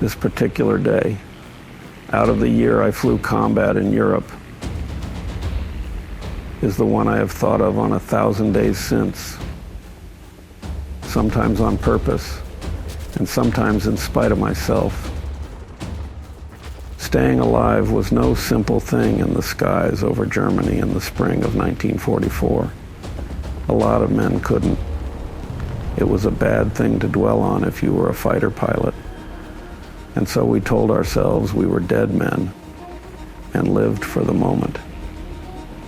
This particular day, out of the year I flew combat in Europe, is the one I have thought of on 1,000 days since, sometimes on purpose, and sometimes in spite of myself. Staying alive was no simple thing in the skies over Germany in the spring of 1944. A lot of men couldn't. It was a bad thing to dwell on if you were a fighter pilot. And so we told ourselves we were dead men and lived for the moment,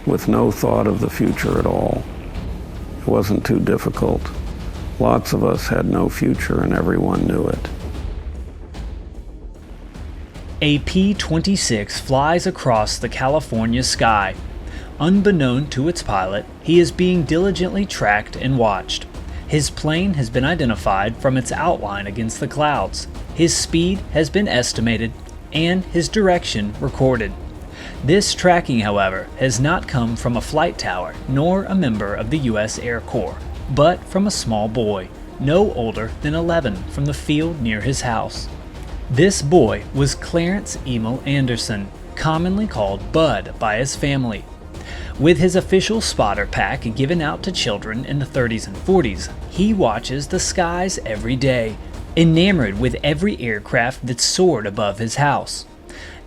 with no thought of the future at all. It wasn't too difficult. Lots of us had no future and everyone knew it. A P-26 flies across the California sky. Unbeknown to its pilot, he is being diligently tracked and watched. His plane has been identified from its outline against the clouds. His speed has been estimated and his direction recorded. This tracking, however, has not come from a flight tower nor a member of the U.S. Air Corps, but from a small boy, no older than 11, from the field near his house. This boy was Clarence Emil Anderson, commonly called Bud by his family. With his official spotter pack given out to children in the 30s and 40s, he watches the skies every day, enamored with every aircraft that soared above his house.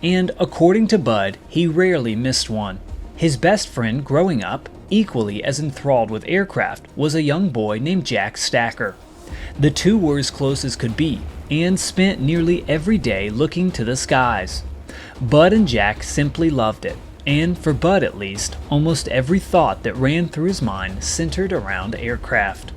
And according to Bud, he rarely missed one. His best friend growing up, equally as enthralled with aircraft, was a young boy named Jack Stacker. The two were as close as could be, and spent nearly every day looking to the skies. Bud and Jack simply loved it, and for Bud at least, almost every thought that ran through his mind centered around aircraft.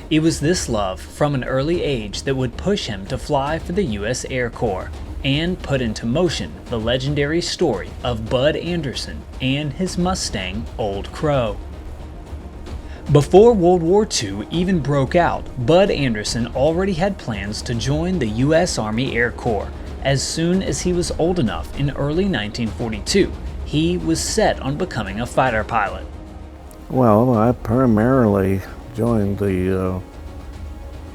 It was this love from an early age that would push him to fly for the U.S. Air Corps, and put into motion the legendary story of Bud Anderson and his Mustang Old Crow. Before World War II even broke out, Bud Anderson already had plans to join the U.S. Army Air Corps. As soon as he was old enough in early 1942, he was set on becoming a fighter pilot. Well, I primarily joined the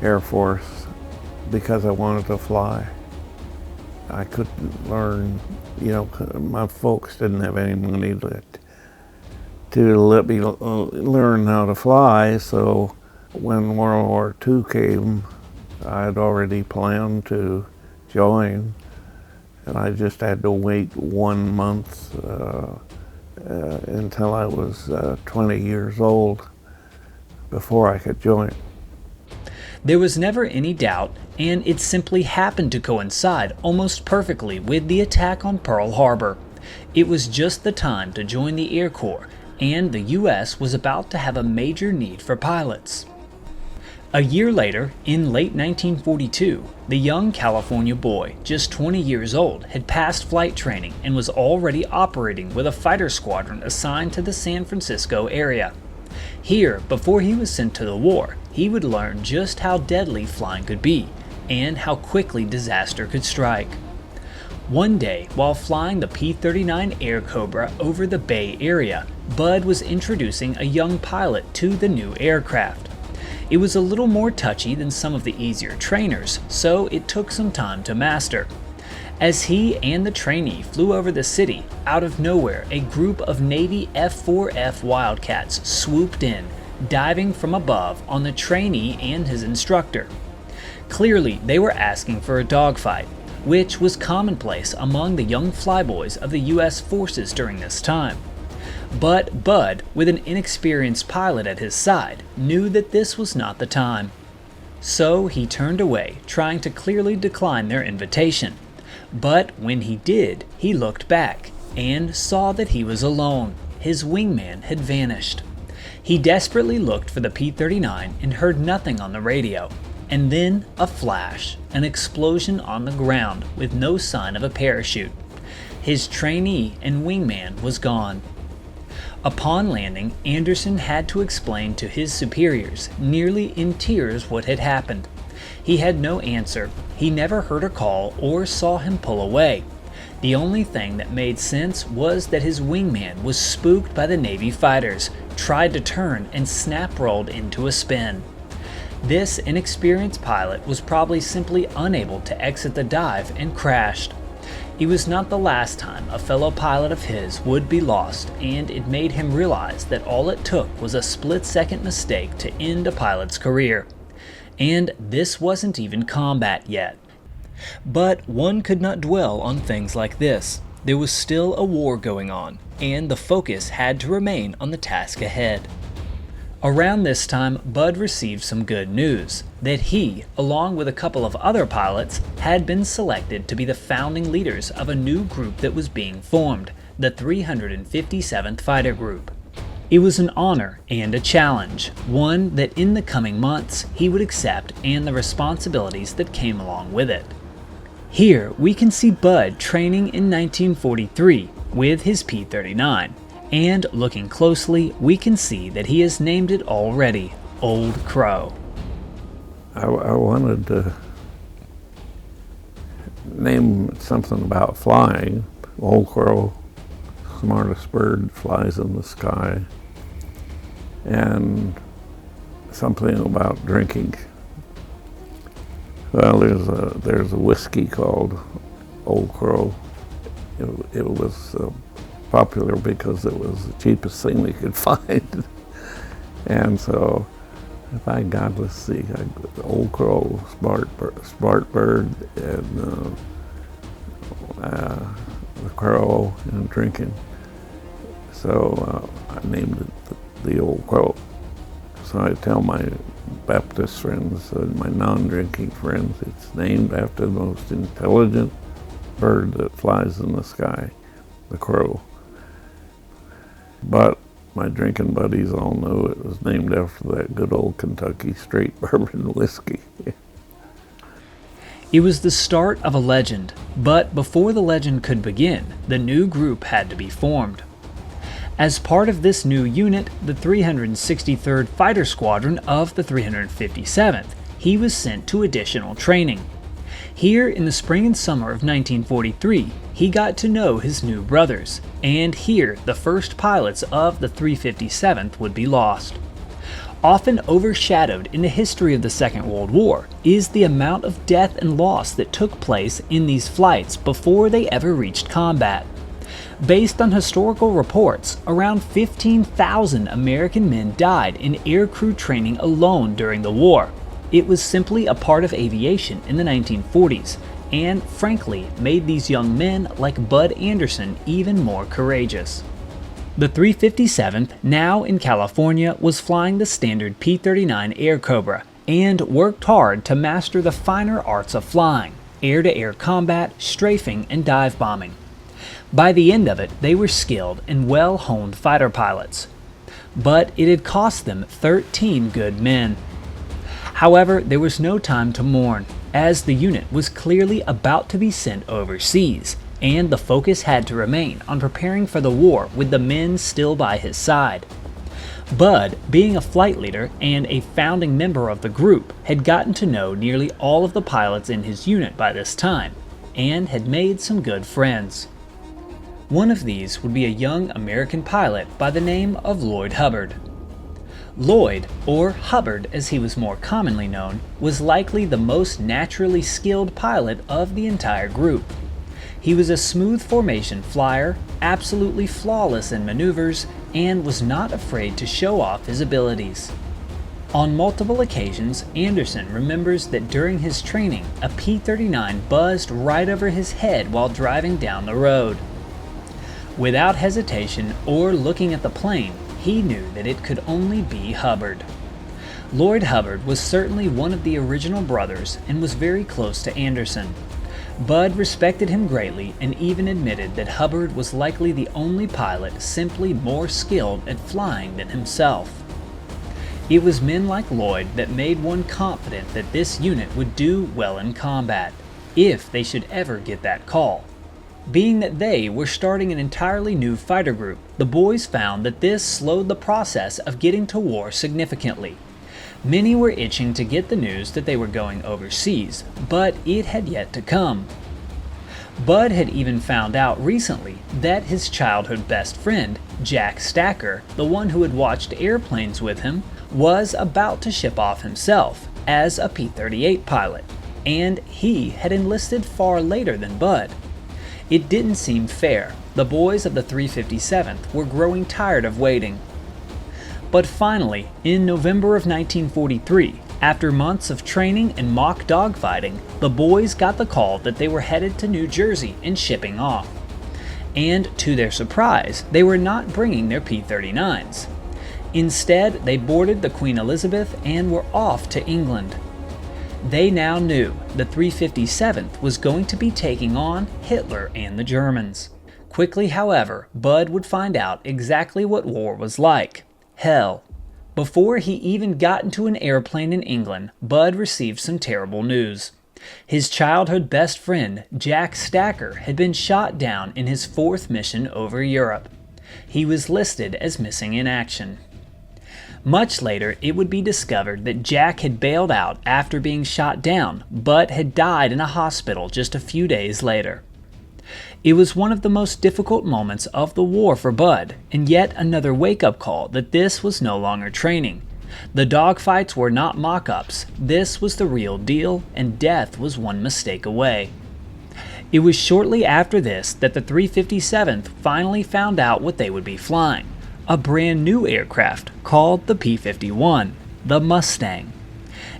Air Force because I wanted to fly. I couldn't learn, my folks didn't have any money to let me learn how to fly, so when World War II came, I had already planned to join, and I just had to wait 1 month until I was 20 years old before I could join. There was never any doubt, and it simply happened to coincide almost perfectly with the attack on Pearl Harbor. It was just the time to join the Air Corps, and the U.S. was about to have a major need for pilots. A year later, in late 1942, the young California boy, just 20 years old, had passed flight training and was already operating with a fighter squadron assigned to the San Francisco area. Here, before he was sent to the war, he would learn just how deadly flying could be and how quickly disaster could strike. One day, while flying the P-39 Air Cobra over the Bay Area, Bud was introducing a young pilot to the new aircraft. It was a little more touchy than some of the easier trainers, so it took some time to master. As he and the trainee flew over the city, out of nowhere, a group of Navy F-4F Wildcats swooped in, diving from above on the trainee and his instructor. Clearly, they were asking for a dogfight, which was commonplace among the young flyboys of the U.S. forces during this time. But Bud, with an inexperienced pilot at his side, knew that this was not the time. So he turned away, trying to clearly decline their invitation. But when he did, he looked back and saw that he was alone. His wingman had vanished. He desperately looked for the P-39 and heard nothing on the radio. And then a flash, an explosion on the ground with no sign of a parachute. His trainee and wingman was gone. Upon landing, Anderson had to explain to his superiors, nearly in tears, what had happened. He had no answer. He never heard a call or saw him pull away. The only thing that made sense was that his wingman was spooked by the Navy fighters, tried to turn, and snap-rolled into a spin. This inexperienced pilot was probably simply unable to exit the dive and crashed. It was not the last time a fellow pilot of his would be lost, and it made him realize that all it took was a split-second mistake to end a pilot's career. And this wasn't even combat yet. But one could not dwell on things like this. There was still a war going on, and the focus had to remain on the task ahead. Around this time, Bud received some good news, that he, along with a couple of other pilots, had been selected to be the founding leaders of a new group that was being formed, the 357th Fighter Group. It was an honor and a challenge, one that in the coming months he would accept, and the responsibilities that came along with it. Here we can see Bud training in 1943 with his P-39. And looking closely, we can see that he has named it already, Old Crow. I wanted to name something about flying. Old Crow, smartest bird, flies in the sky. And something about drinking. Well, there's a whiskey called Old Crow. It was popular because it was the cheapest thing we could find. And so if I got, let's see, the Old Crow, smart bird, and the crow, and drinking. So I named it the Old Crow. So I tell my Baptist friends and my non-drinking friends, it's named after the most intelligent bird that flies in the sky, the crow. But my drinking buddies all know it was named after that good old Kentucky straight bourbon whiskey. It was the start of a legend, but before the legend could begin, the new group had to be formed. As part of this new unit, the 363rd Fighter Squadron of the 357th, he was sent to additional training. Here in the spring and summer of 1943, he got to know his new brothers, and here the first pilots of the 357th would be lost. Often overshadowed in the history of the Second World War is the amount of death and loss that took place in these flights before they ever reached combat. Based on historical reports, around 15,000 American men died in aircrew training alone during the war. It was simply a part of aviation in the 1940s, and frankly made these young men like Bud Anderson even more courageous. The 357th, now in California, was flying the standard P-39 Air Cobra and worked hard to master the finer arts of flying, air-to-air combat, strafing, and dive bombing. By the end of it, they were skilled and well-honed fighter pilots. But it had cost them 13 good men. However, there was no time to mourn, as the unit was clearly about to be sent overseas, and the focus had to remain on preparing for the war with the men still by his side. Bud, being a flight leader and a founding member of the group, had gotten to know nearly all of the pilots in his unit by this time, and had made some good friends. One of these would be a young American pilot by the name of Lloyd Hubbard. Lloyd, or Hubbard as he was more commonly known, was likely the most naturally skilled pilot of the entire group. He was a smooth formation flyer, absolutely flawless in maneuvers, and was not afraid to show off his abilities. On multiple occasions, Anderson remembers that during his training, a P-39 buzzed right over his head while driving down the road. Without hesitation or looking at the plane, he knew that it could only be Hubbard. Lloyd Hubbard was certainly one of the original brothers and was very close to Anderson. Bud respected him greatly and even admitted that Hubbard was likely the only pilot simply more skilled at flying than himself. It was men like Lloyd that made one confident that this unit would do well in combat, if they should ever get that call. Being that they were starting an entirely new fighter group, the boys found that this slowed the process of getting to war significantly. Many were itching to get the news that they were going overseas, but it had yet to come. Bud had even found out recently that his childhood best friend, Jack Stacker, the one who had watched airplanes with him, was about to ship off himself, as a P-38 pilot, and he had enlisted far later than Bud. It didn't seem fair. The boys of the 357th were growing tired of waiting. But finally, in November of 1943, after months of training and mock dogfighting, the boys got the call that they were headed to New Jersey and shipping off. And to their surprise, they were not bringing their P-39s. Instead, they boarded the Queen Elizabeth and were off to England. They now knew the 357th was going to be taking on Hitler and the Germans. Quickly, however, Bud would find out exactly what war was like. Hell. Before he even got into an airplane in England, Bud received some terrible news. His childhood best friend, Jack Stacker, had been shot down in his 4th mission over Europe. He was listed as missing in action. Much later, it would be discovered that Jack had bailed out after being shot down, but had died in a hospital just a few days later. It was one of the most difficult moments of the war for Bud, and yet another wake-up call that this was no longer training. The dogfights were not mock-ups, this was the real deal, and death was one mistake away. It was shortly after this that the 357th finally found out what they would be flying, a brand new aircraft called the P-51, the Mustang.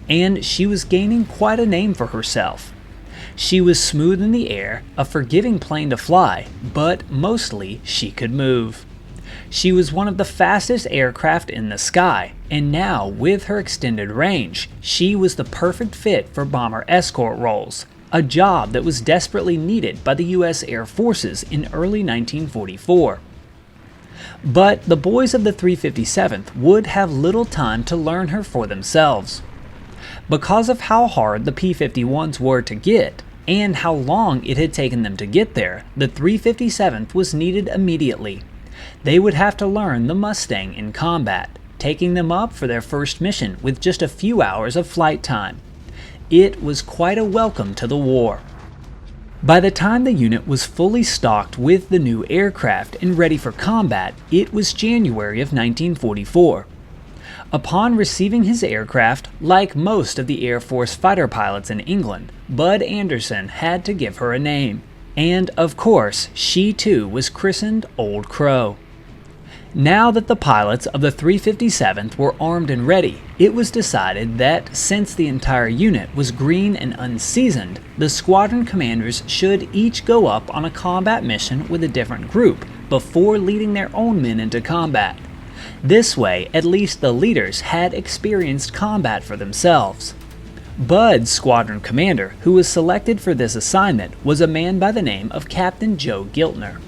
And she was gaining quite a name for herself. She was smooth in the air, a forgiving plane to fly, but mostly she could move. She was one of the fastest aircraft in the sky, and now with her extended range, she was the perfect fit for bomber escort roles, a job that was desperately needed by the U.S. Air Forces in early 1944. But the boys of the 357th would have little time to learn her for themselves. Because of how hard the P-51s were to get, and how long it had taken them to get there, the 357th was needed immediately. They would have to learn the Mustang in combat, taking them up for their first mission with just a few hours of flight time. It was quite a welcome to the war. By the time the unit was fully stocked with the new aircraft and ready for combat, it was January of 1944. Upon receiving his aircraft, like most of the Air Force fighter pilots in England, Bud Anderson had to give her a name. And, of course, she too was christened Old Crow. Now that the pilots of the 357th were armed and ready, it was decided that since the entire unit was green and unseasoned, the squadron commanders should each go up on a combat mission with a different group before leading their own men into combat. This way, at least the leaders had experienced combat for themselves. Bud's squadron commander, who was selected for this assignment, was a man by the name of Captain Joe Giltner.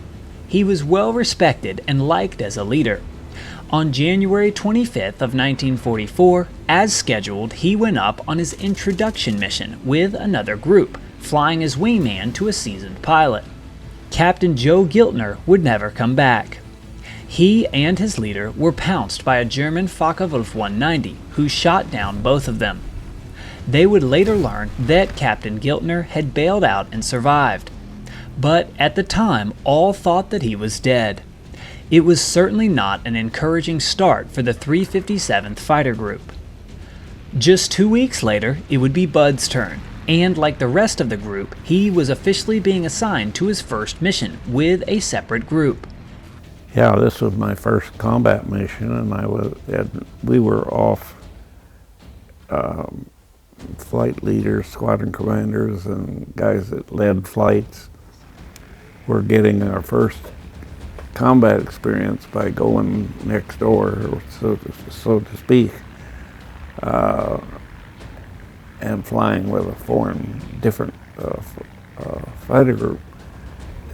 He was well respected and liked as a leader. On January 25th of 1944, as scheduled, he went up on his introduction mission with another group, flying as wingman to a seasoned pilot. Captain Joe Giltner would never come back. He and his leader were pounced by a German Focke-Wulf 190, who shot down both of them. They would later learn that Captain Giltner had bailed out and survived. But at the time, all thought that he was dead. It was certainly not an encouraging start for the 357th Fighter Group. Just 2 weeks later, it would be Bud's turn, and like the rest of the group, he was officially being assigned to his first mission with a separate group. Yeah, this was my first combat mission, and we were off. Flight leaders, squadron commanders, and guys that led flights were getting our first combat experience by going next door, so to speak, and flying with a different fighter group.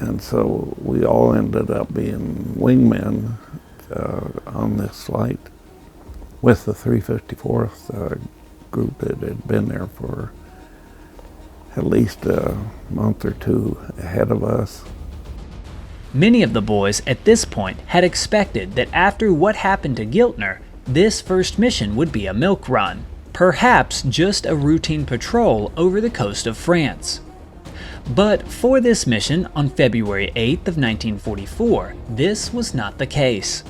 And so we all ended up being wingmen on this flight with the 354th group that had been there for at least a month or two ahead of us. Many of the boys at this point had expected that after what happened to Giltner, this first mission would be a milk run, perhaps just a routine patrol over the coast of France. But for this mission on February 8th of 1944, this was not the case.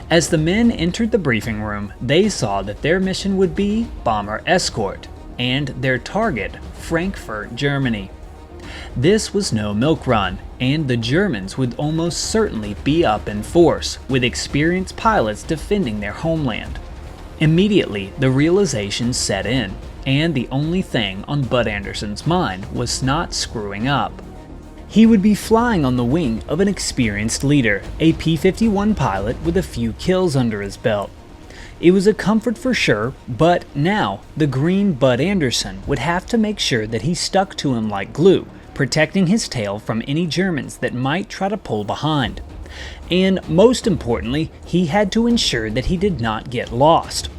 As the men entered the briefing room, they saw that their mission would be bomber escort, and their target, Frankfurt, Germany. This was no milk run, and the Germans would almost certainly be up in force, with experienced pilots defending their homeland. Immediately, the realization set in, and the only thing on Bud Anderson's mind was not screwing up. He would be flying on the wing of an experienced leader, a P-51 pilot with a few kills under his belt. It was a comfort for sure, but now the green Bud Anderson would have to make sure that he stuck to him like glue, protecting his tail from any Germans that might try to pull behind. And most importantly, he had to ensure that he did not get lost.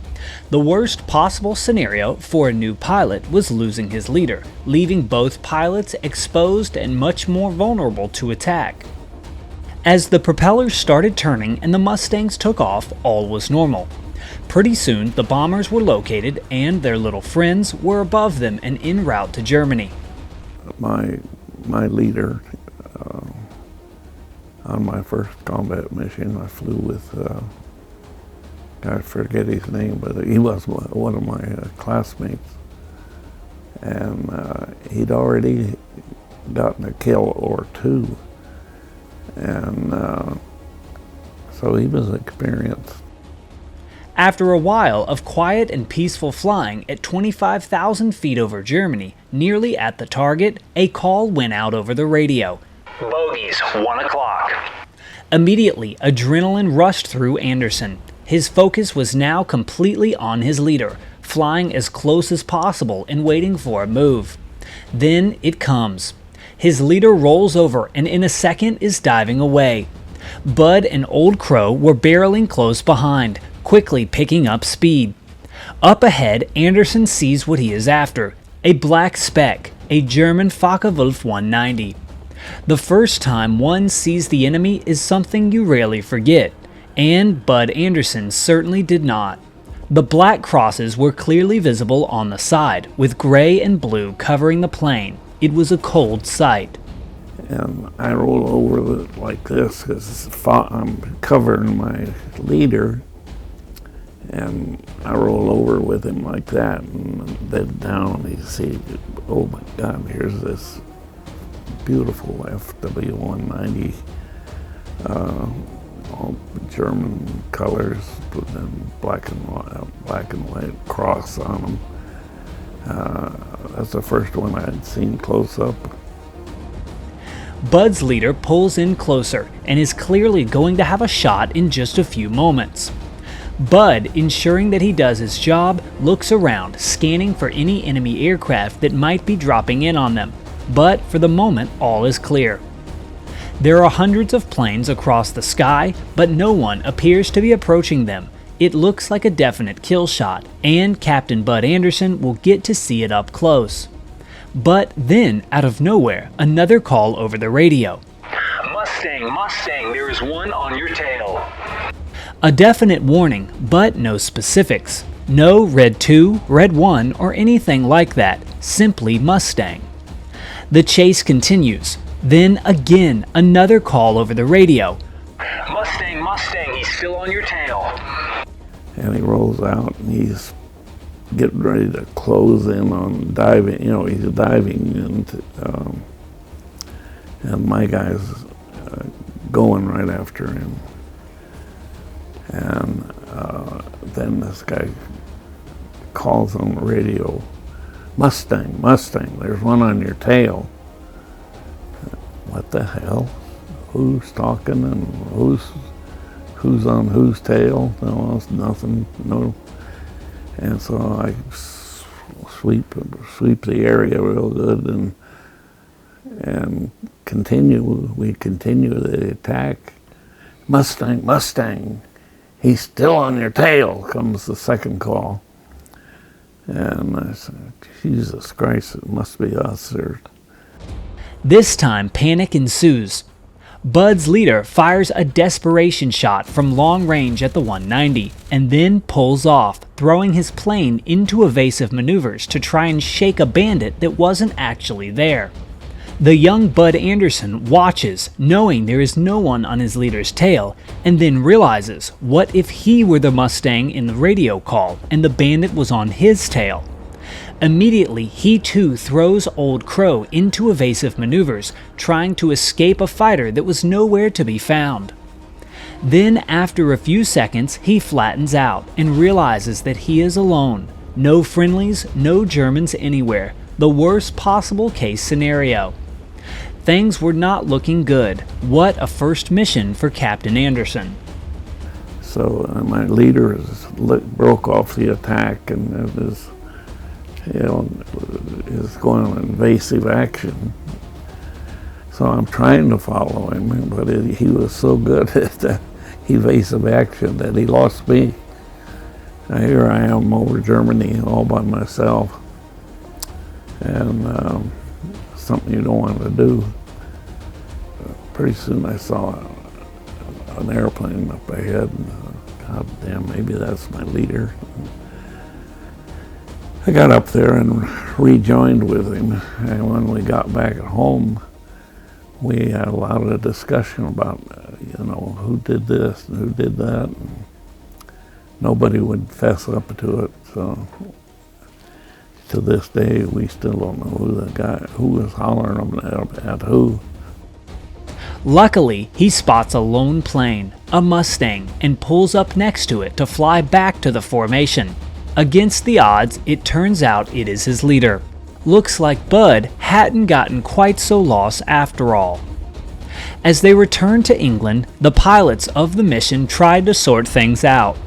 The worst possible scenario for a new pilot was losing his leader, leaving both pilots exposed and much more vulnerable to attack. As the propellers started turning and the Mustangs took off, all was normal. Pretty soon, the bombers were located and their little friends were above them and en route to Germany. My leader, on my first combat mission, I flew with, I forget his name, but he was one of my classmates. And he'd already gotten a kill or two. And so he was experienced. After a while of quiet and peaceful flying at 25,000 feet over Germany, nearly at the target, a call went out over the radio. Bogies, 1 o'clock. Immediately, adrenaline rushed through Anderson. His focus was now completely on his leader, flying as close as possible and waiting for a move. Then it comes. His leader rolls over and in a second is diving away. Bud and Old Crow were barreling close behind, quickly picking up speed. Up ahead, Anderson sees what he is after, a black speck, a German Focke-Wulf 190. The first time one sees the enemy is something you rarely forget, and Bud Anderson certainly did not. The black crosses were clearly visible on the side, with gray and blue covering the plane. It was a cold sight. And I roll over like this because I'm covering my leader, and I roll over with him like that, and then down you see, oh my God, here's this beautiful FW-190, all German colors, with them black and white cross on them. That's the first one I'd seen close up. Bud's leader pulls in closer and is clearly going to have a shot in just a few moments. Bud, ensuring that he does his job, looks around, scanning for any enemy aircraft that might be dropping in on them. But for the moment, all is clear. There are hundreds of planes across the sky, but no one appears to be approaching them. It looks like a definite kill shot, and Captain Bud Anderson will get to see it up close. But then, out of nowhere, another call over the radio. Mustang, there is one on your tail. A definite warning, but no specifics. No Red 2, Red 1, or anything like that, simply Mustang. The chase continues. Then again, another call over the radio. Mustang, he's still on your tail. And he rolls out and he's getting ready to close in on diving, he's diving into, and my guy's going right after him. And then this guy calls on the radio, Mustang, there's one on your tail. What the hell? Who's talking and who's on whose tail? No, it's nothing, no. And so I sweep the area real good and we continue the attack. Mustang, he's still on your tail, comes the second call. And I said, Jesus Christ, it must be us. This time, panic ensues. Bud's leader fires a desperation shot from long range at the 190, and then pulls off, throwing his plane into evasive maneuvers to try and shake a bandit that wasn't actually there. The young Bud Anderson watches, knowing there is no one on his leader's tail, and then realizes, what if he were the Mustang in the radio call and the bandit was on his tail? Immediately, he too throws Old Crow into evasive maneuvers, trying to escape a fighter that was nowhere to be found. Then, after a few seconds, he flattens out and realizes that he is alone. No friendlies, no Germans anywhere. The worst possible case scenario. Things were not looking good. What a first mission for Captain Anderson. So my leader broke off the attack and is going on invasive action. So I'm trying to follow him, but he was so good at the evasive action that he lost me. Now here I am over Germany all by myself, and something you don't want to do. Pretty soon I saw an airplane up ahead, and God damn, maybe that's my leader. I got up there and rejoined with him, and when we got back at home, we had a lot of discussion about, who did this and who did that. And nobody would fess up to it, so to this day we still don't know who was hollering at who. Luckily, he spots a lone plane, a Mustang, and pulls up next to it to fly back to the formation. Against the odds, it turns out it is his leader. Looks like Bud hadn't gotten quite so lost after all. As they returned to England, the pilots of the mission tried to sort things out.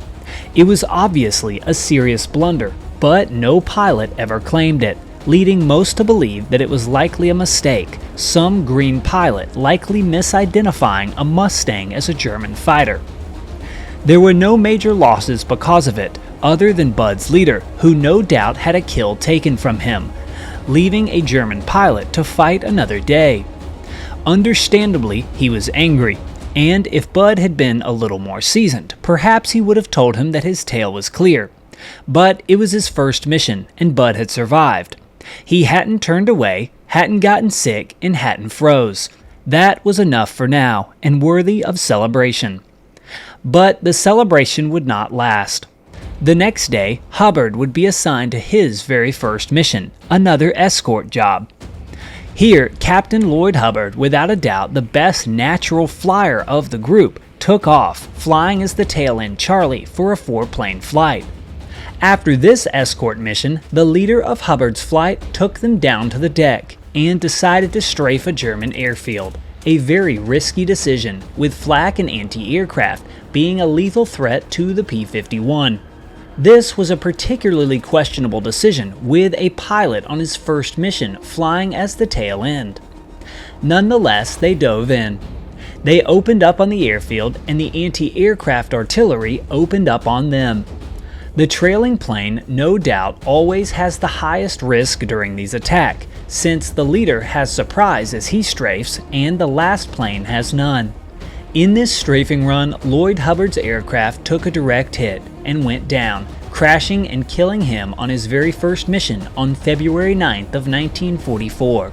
It was obviously a serious blunder, but no pilot ever claimed it, leading most to believe that it was likely a mistake, some green pilot likely misidentifying a Mustang as a German fighter. There were no major losses because of it, other than Bud's leader, who no doubt had a kill taken from him, leaving a German pilot to fight another day. Understandably, he was angry, and if Bud had been a little more seasoned, perhaps he would have told him that his tail was clear. But it was his first mission, and Bud had survived. He hadn't turned away, hadn't gotten sick, and hadn't froze. That was enough for now, and worthy of celebration. But the celebration would not last. The next day, Hubbard would be assigned to his very first mission, another escort job. Here, Captain Lloyd Hubbard, without a doubt the best natural flyer of the group, took off, flying as the tail-end Charlie for a 4-plane flight. After this escort mission, the leader of Hubbard's flight took them down to the deck and decided to strafe a German airfield, a very risky decision, with flak and anti-aircraft being a lethal threat to the P-51. This was a particularly questionable decision, with a pilot on his first mission flying as the tail end. Nonetheless, they dove in. They opened up on the airfield, and the anti-aircraft artillery opened up on them. The trailing plane, no doubt, always has the highest risk during these attacks, since the leader has surprise as he strafes, and the last plane has none. In this strafing run, Lloyd Hubbard's aircraft took a direct hit and went down, crashing and killing him on his very first mission on February 9th of 1944.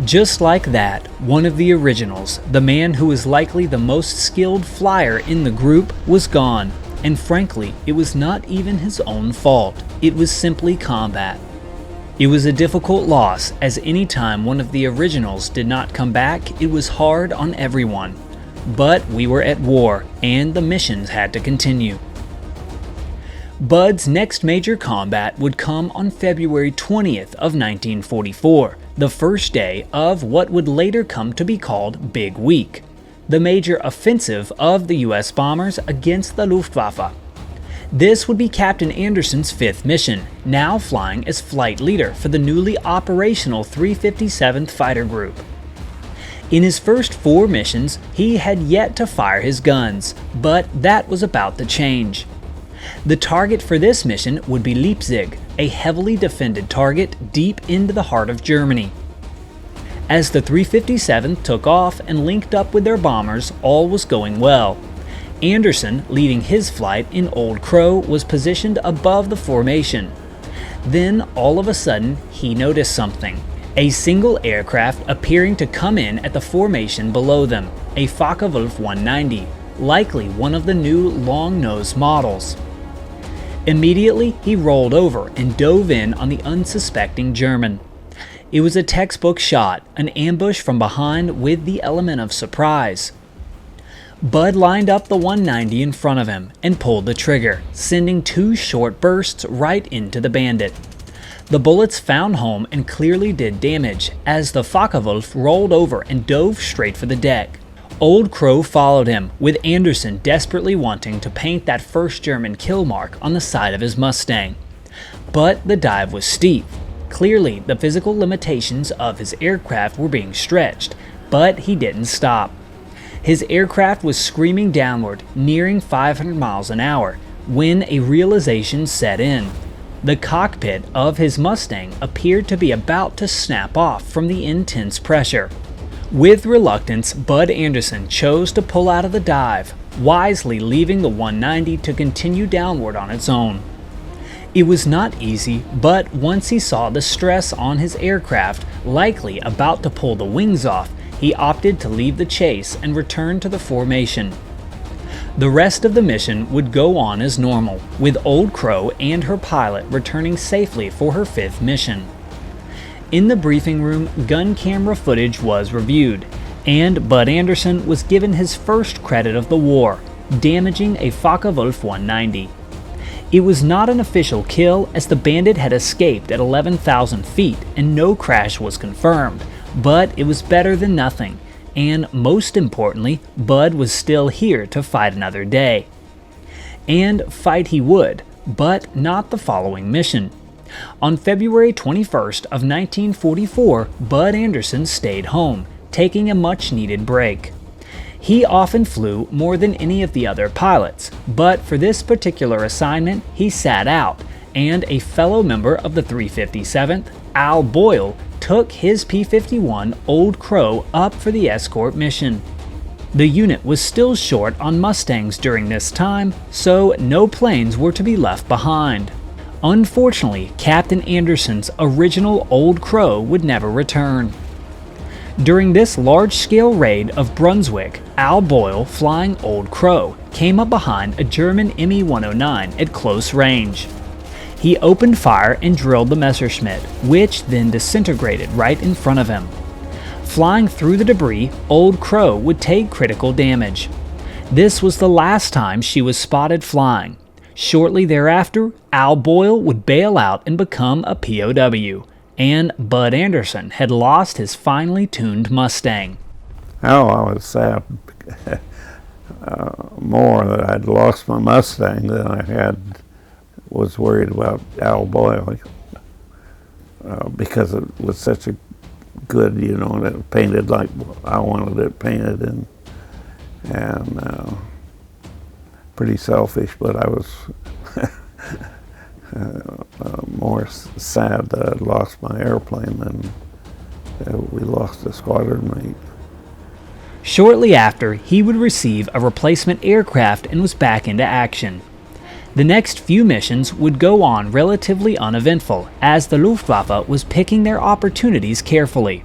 Just like that, one of the originals, the man who was likely the most skilled flyer in the group, was gone, and frankly, it was not even his own fault. It was simply combat. It was a difficult loss, as any time one of the originals did not come back, it was hard on everyone. But we were at war, and the missions had to continue. Bud's next major combat would come on February 20th of 1944, the first day of what would later come to be called Big Week, the major offensive of the US bombers against the Luftwaffe. This would be Captain Anderson's 5th mission, now flying as flight leader for the newly operational 357th Fighter Group. In his first 4 missions, he had yet to fire his guns, but that was about to change. The target for this mission would be Leipzig, a heavily defended target deep into the heart of Germany. As the 357th took off and linked up with their bombers, all was going well. Anderson, leading his flight in Old Crow, was positioned above the formation. Then, all of a sudden, he noticed something. a single aircraft appearing to come in at the formation below them, a Focke-Wulf 190, likely one of the new long-nose models. Immediately, he rolled over and dove in on the unsuspecting German. It was a textbook shot, an ambush from behind with the element of surprise. Bud lined up the 190 in front of him and pulled the trigger, sending 2 short bursts right into the bandit. The bullets found home and clearly did damage, as the Focke-Wulf rolled over and dove straight for the deck. Old Crow followed him, with Anderson desperately wanting to paint that first German kill mark on the side of his Mustang. But the dive was steep. Clearly, the physical limitations of his aircraft were being stretched, but he didn't stop. His aircraft was screaming downward, nearing 500 miles an hour, when a realization set in. The cockpit of his Mustang appeared to be about to snap off from the intense pressure. With reluctance, Bud Anderson chose to pull out of the dive, wisely leaving the 190 to continue downward on its own. It was not easy, but once he saw the stress on his aircraft, likely about to pull the wings off, he opted to leave the chase and return to the formation. The rest of the mission would go on as normal, with Old Crow and her pilot returning safely for her 5th mission. In the briefing room, gun camera footage was reviewed, and Bud Anderson was given his first credit of the war, damaging a Focke-Wulf 190. It was not an official kill, as the bandit had escaped at 11,000 feet and no crash was confirmed, but it was better than nothing, and most importantly, Bud was still here to fight another day. And fight he would, but not the following mission. On February 21st of 1944, Bud Anderson stayed home, taking a much-needed break. He often flew more than any of the other pilots, but for this particular assignment, he sat out, and a fellow member of the 357th, Al Boyle, took his P-51 Old Crow up for the escort mission. The unit was still short on Mustangs during this time, so no planes were to be left behind. Unfortunately, Captain Anderson's original Old Crow would never return. During this large-scale raid of Brunswick, Al Boyle, flying Old Crow, came up behind a German Me-109 at close range. He opened fire and drilled the Messerschmitt, which then disintegrated right in front of him. Flying through the debris, Old Crow would take critical damage. This was the last time she was spotted flying. Shortly thereafter, Al Boyle would bail out and become a POW, and Bud Anderson had lost his finely tuned Mustang. Oh, I was sad more that I'd lost my Mustang than I was worried about Al Boyle, because it was such a good, and it painted like I wanted it painted, and pretty selfish, but I was more sad that I'd lost my airplane than that we lost a squadron mate. Shortly after, he would receive a replacement aircraft and was back into action. The next few missions would go on relatively uneventful, as the Luftwaffe was picking their opportunities carefully.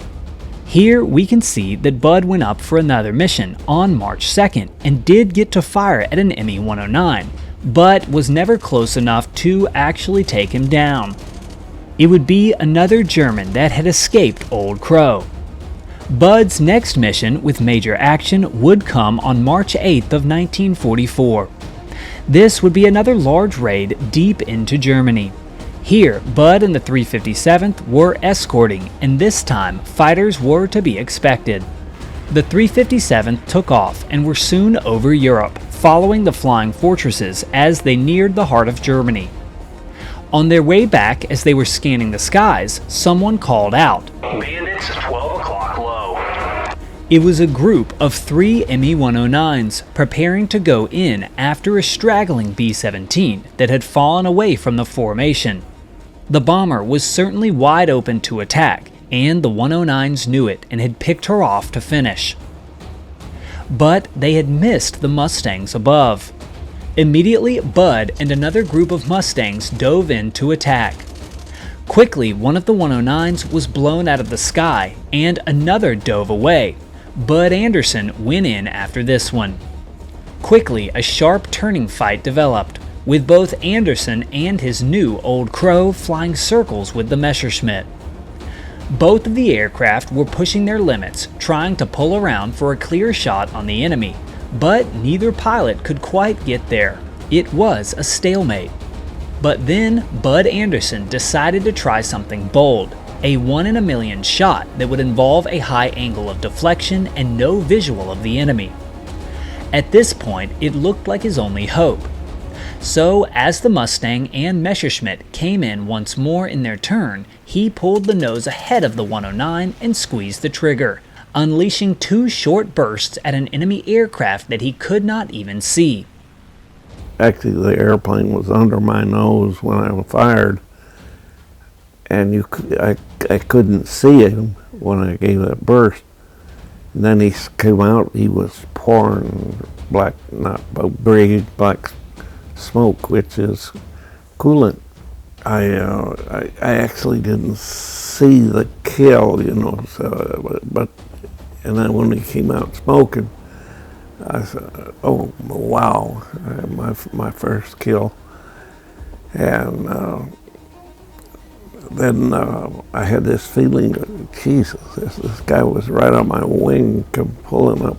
Here we can see that Bud went up for another mission on March 2nd and did get to fire at an Me-109, but was never close enough to actually take him down. It would be another German that had escaped Old Crow. Bud's next mission with major action would come on March 8th of 1944. This would be another large raid deep into Germany. Here, Bud and the 357th were escorting, and this time, fighters were to be expected. The 357th took off and were soon over Europe, following the flying fortresses as they neared the heart of Germany. On their way back, as they were scanning the skies, someone called out, "Bandits, 12 o'clock low." It was a group of 3 Me-109s preparing to go in after a straggling B-17 that had fallen away from the formation. The bomber was certainly wide open to attack, and the 109s knew it and had picked her off to finish. But they had missed the Mustangs above. Immediately, Bud and another group of Mustangs dove in to attack. Quickly, one of the 109s was blown out of the sky, and another dove away. Bud Anderson went in after this one. Quickly, a sharp turning fight developed, with both Anderson and his new Old Crow flying circles with the Messerschmitt. Both of the aircraft were pushing their limits, trying to pull around for a clear shot on the enemy, but neither pilot could quite get there. It was a stalemate. But then Bud Anderson decided to try something bold, a 1 in a million shot that would involve a high angle of deflection and no visual of the enemy. At this point, it looked like his only hope. So, as the Mustang and Messerschmitt came in once more in their turn, he pulled the nose ahead of the 109 and squeezed the trigger, unleashing 2 short bursts at an enemy aircraft that he could not even see. Actually, the airplane was under my nose when I fired, and I couldn't see him when I gave that burst. And then he came out, he was pouring black smoke, which is coolant. I actually didn't see the kill, and then when he came out smoking, I said, oh, wow, my first kill. And then I had this feeling, Jesus, this guy was right on my wing, come pulling up,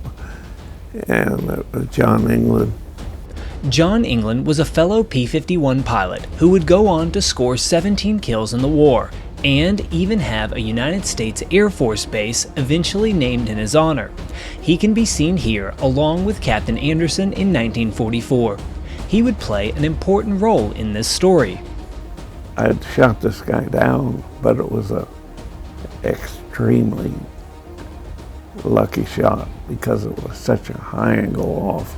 and John England. John England was a fellow P-51 pilot who would go on to score 17 kills in the war, and even have a United States Air Force base eventually named in his honor. He can be seen here along with Captain Anderson in 1944. He would play an important role in this story. I had shot this guy down, but it was a extremely lucky shot because it was such a high angle off.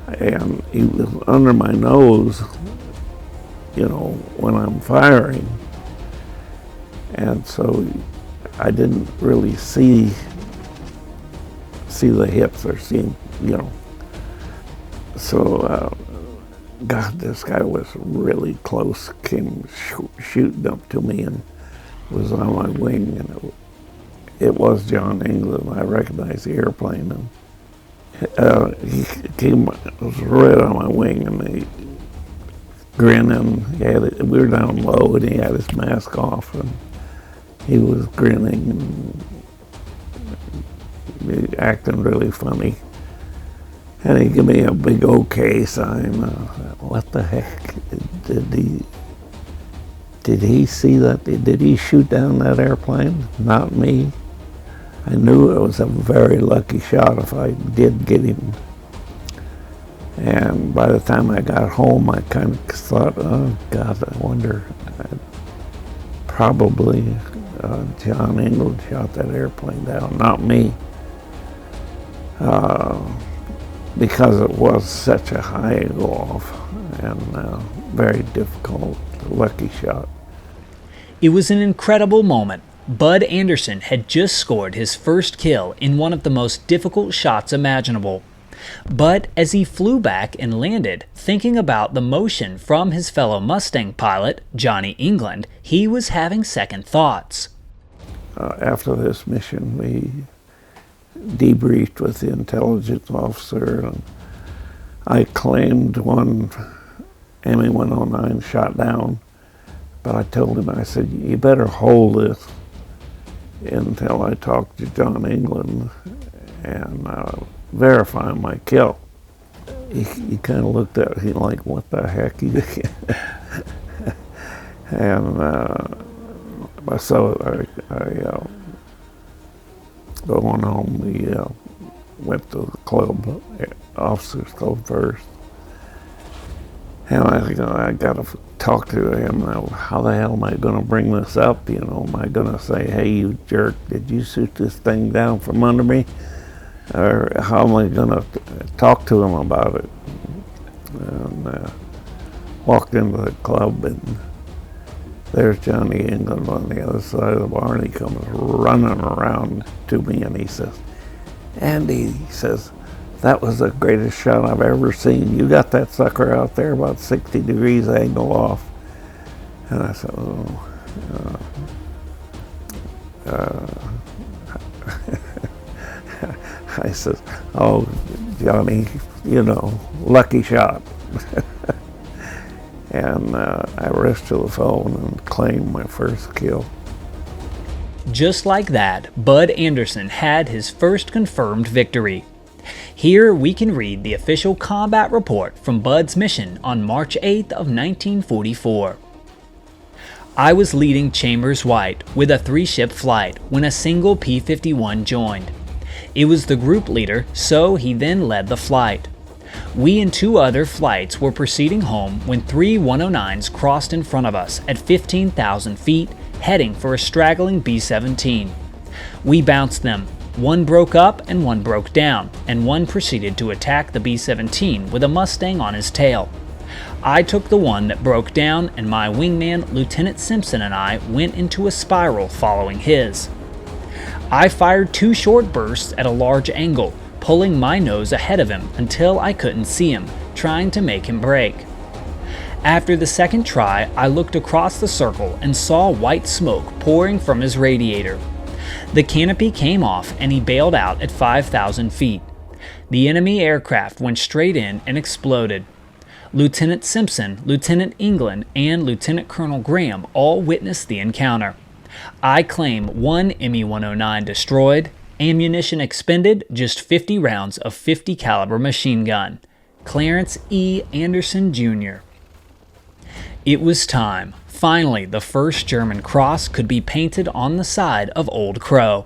And he was under my nose, when I'm firing. And so I didn't really see the hips or So, God, this guy was really close, came shooting up to me and was on my wing. And it was John England. I recognized the airplane. And he was right on my wing, and he grinning. We were down low, and he had his mask off, and he was grinning and acting really funny. And he gave me a big OK sign. What the heck? Did he see that? Did he shoot down that airplane? Not me. I knew it was a very lucky shot if I did get him. And by the time I got home, I kind of thought, oh God, I wonder, probably John England shot that airplane down, not me. Because it was such a high angle off and very difficult, lucky shot. It was an incredible moment. Bud Anderson had just scored his first kill in one of the most difficult shots imaginable. But as he flew back and landed, thinking about the motion from his fellow Mustang pilot, Johnny England, he was having second thoughts. After this mission, we debriefed with the intelligence officer, and I claimed one ME-109 shot down, but I told him, I said, you better hold this until I talk to John England and verify my kill. He kind of looked at me like, what the heck? And so I going home, we went to the club, officers club first. And I got to talk to him. How the hell am I going to bring this up? Am I going to say, hey, you jerk, did you shoot this thing down from under me? Or how am I going to talk to him about it? And walked into the club, and there's Johnny England on the other side of the bar, and he comes running around to me, and he says, Andy, he says, that was the greatest shot I've ever seen. You got that sucker out there about 60 degrees angle off. And I said, oh. I said, "Oh, Johnny, lucky shot." And I rushed to the phone and claimed my first kill. Just like that, Bud Anderson had his first confirmed victory. Here we can read the official combat report from Bud's mission on March 8th of 1944. I was leading Chambers White with a 3-ship flight when a single P-51 joined. It was the group leader, so he then led the flight. We and 2 other flights were proceeding home when 3 109s crossed in front of us at 15,000 feet, heading for a straggling B-17. We bounced them. 1 broke up and 1 broke down, and 1 proceeded to attack the B-17 with a Mustang on his tail. I took the one that broke down, and my wingman, Lieutenant Simpson, and I went into a spiral following his. I fired 2 short bursts at a large angle, pulling my nose ahead of him until I couldn't see him, trying to make him break. After the second try, I looked across the circle and saw white smoke pouring from his radiator. The canopy came off and he bailed out at 5,000 feet. The enemy aircraft went straight in and exploded. Lieutenant Simpson, Lieutenant England, and Lieutenant Colonel Graham all witnessed the encounter. I claim 1 Me-109 destroyed, ammunition expended, just 50 rounds of .50 caliber machine gun. Clarence E. Anderson, Jr. It was time. Finally, the first German cross could be painted on the side of Old Crow.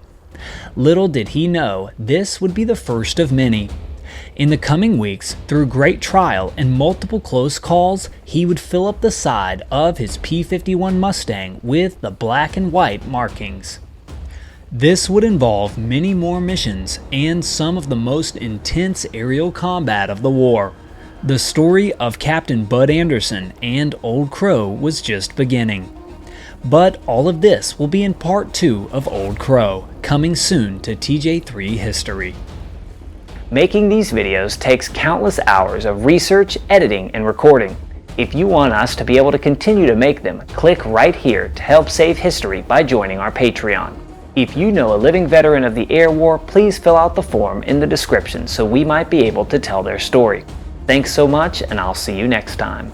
Little did he know this would be the first of many. In the coming weeks, through great trial and multiple close calls, he would fill up the side of his P-51 Mustang with the black and white markings. This would involve many more missions and some of the most intense aerial combat of the war. The story of Captain Bud Anderson and Old Crow was just beginning. But all of this will be in part 2 of Old Crow, coming soon to TJ3 History. Making these videos takes countless hours of research, editing, and recording. If you want us to be able to continue to make them, click right here to help save history by joining our Patreon. If you know a living veteran of the air war, please fill out the form in the description so we might be able to tell their story. Thanks so much, and I'll see you next time.